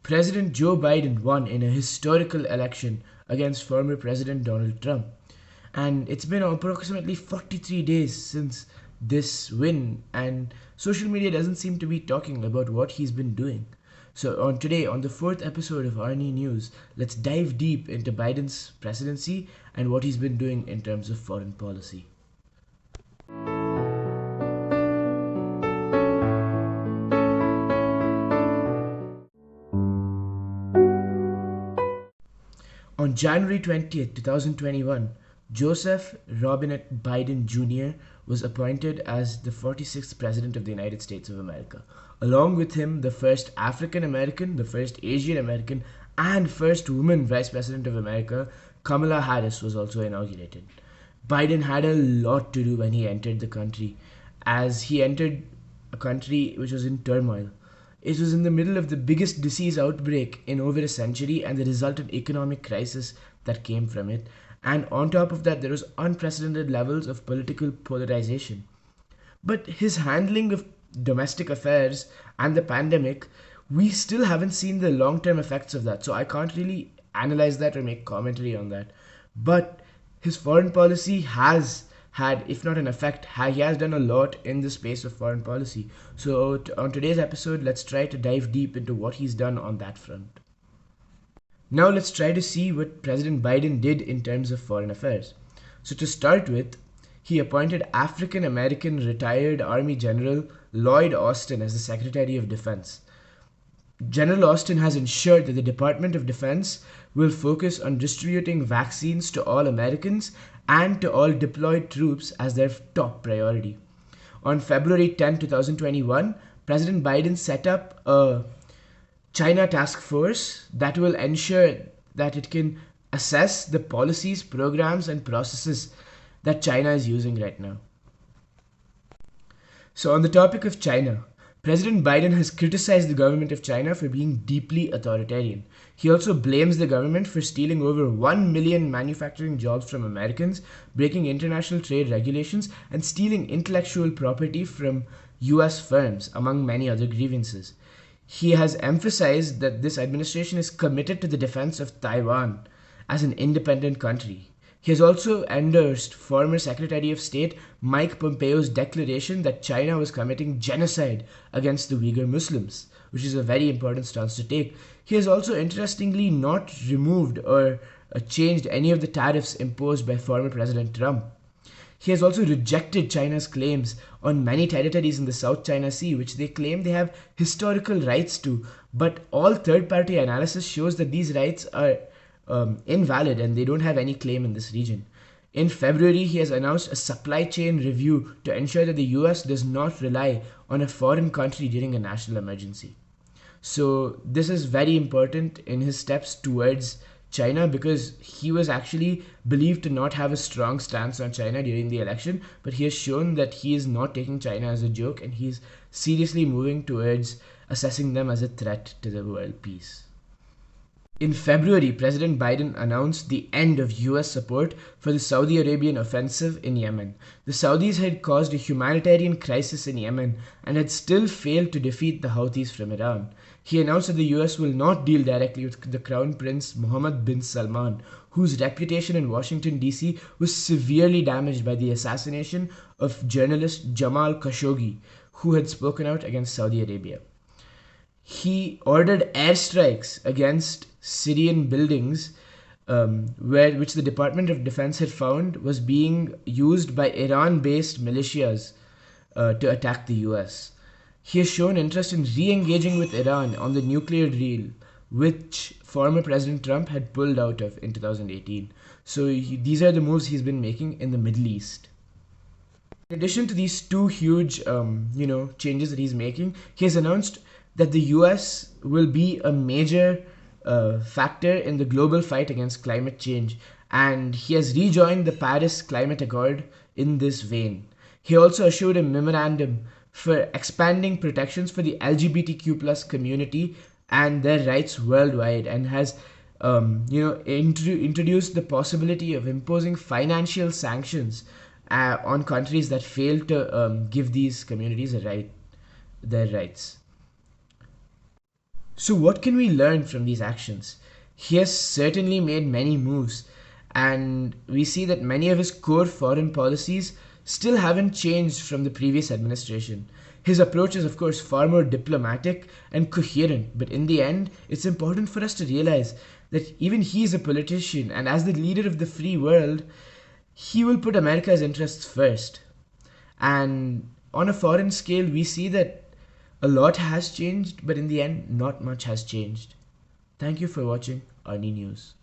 President Joe Biden won in a historical election against former President Donald Trump. And it's been approximately 43 days since this win, and social media doesn't seem to be talking about what he's been doing. So, on today, on the fourth episode of Arnie News, let's dive deep into Biden's presidency and what he's been doing in terms of foreign policy. On January 20th, 2021, Joseph Robinette Biden Jr. was appointed as the 46th President of the United States of America. Along with him, the first African American, the first Asian American, and first woman Vice President of America, Kamala Harris, was also inaugurated. Biden had a lot to do when he entered the country, as he entered a country which was in turmoil. It was in the middle of the biggest disease outbreak in over a century and the resultant economic crisis that came from it. And on top of that, there was unprecedented levels of political polarization. But his handling of domestic affairs and the pandemic, we still haven't seen the long term effects of that. So I can't really analyze that or make commentary on that. But his foreign policy has had, if not an effect, he has done a lot in the space of foreign policy. So, on today's episode, let's try to dive deep into what he's done on that front. Now, let's try to see what President Biden did in terms of foreign affairs. So, to start with, he appointed African American retired Army General Lloyd Austin as the Secretary of Defense. General Austin has ensured that the Department of Defense will focus on distributing vaccines to all Americans and to all deployed troops as their top priority. On February 10, 2021, President Biden set up a China task force that will ensure that it can assess the policies, programs, and processes that China is using right now. So, on the topic of China, President Biden has criticized the government of China for being deeply authoritarian. He also blames the government for stealing over 1 million manufacturing jobs from Americans, breaking international trade regulations, and stealing intellectual property from US firms, among many other grievances. He has emphasized that this administration is committed to the defense of Taiwan as an independent country. He has also endorsed former Secretary of State Mike Pompeo's declaration that China was committing genocide against the Uyghur Muslims, which is a very important stance to take. He has also interestingly not removed or changed any of the tariffs imposed by former President Trump. He has also rejected China's claims on many territories in the South China Sea, which they claim they have historical rights to, but all third party analysis shows that these rights are invalid and they don't have any claim in this region. In February, he has announced a supply chain review to ensure that the US does not rely on a foreign country during a national emergency. So, this is very important in his steps towards China because he was actually believed to not have a strong stance on China during the election, but he has shown that he is not taking China as a joke and he is seriously moving towards assessing them as a threat to the world peace. In February, President Biden announced the end of US support for the Saudi Arabian offensive in Yemen. The Saudis had caused a humanitarian crisis in Yemen and had still failed to defeat the Houthis from Iran. He announced that the US will not deal directly with the Crown Prince Mohammed bin Salman, whose reputation in Washington, D.C. was severely damaged by the assassination of journalist Jamal Khashoggi, who had spoken out against Saudi Arabia. He ordered airstrikes against Syrian buildings which the Department of Defense had found was being used by Iran-based militias to attack the US. He has shown interest in re-engaging with Iran on the nuclear deal, which former President Trump had pulled out of in 2018. So these are the moves he's been making in the Middle East. In addition to these two huge, changes that he's making, he has announced that the US will be a major factor in the global fight against climate change, and he has rejoined the Paris Climate Accord in this vein. He also issued a memorandum for expanding protections for the LGBTQ plus community and their rights worldwide, and has introduced the possibility of imposing financial sanctions on countries that fail to give these communities their rights. So, what can we learn from these actions? He has certainly made many moves, and we see that many of his core foreign policies still haven't changed from the previous administration. His approach is, of course, far more diplomatic and coherent, but in the end, it's important for us to realize that even he is a politician, and as the leader of the free world, he will put America's interests first. And on a foreign scale, we see that a lot has changed, but in the end, not much has changed. Thank you for watching Arnie News.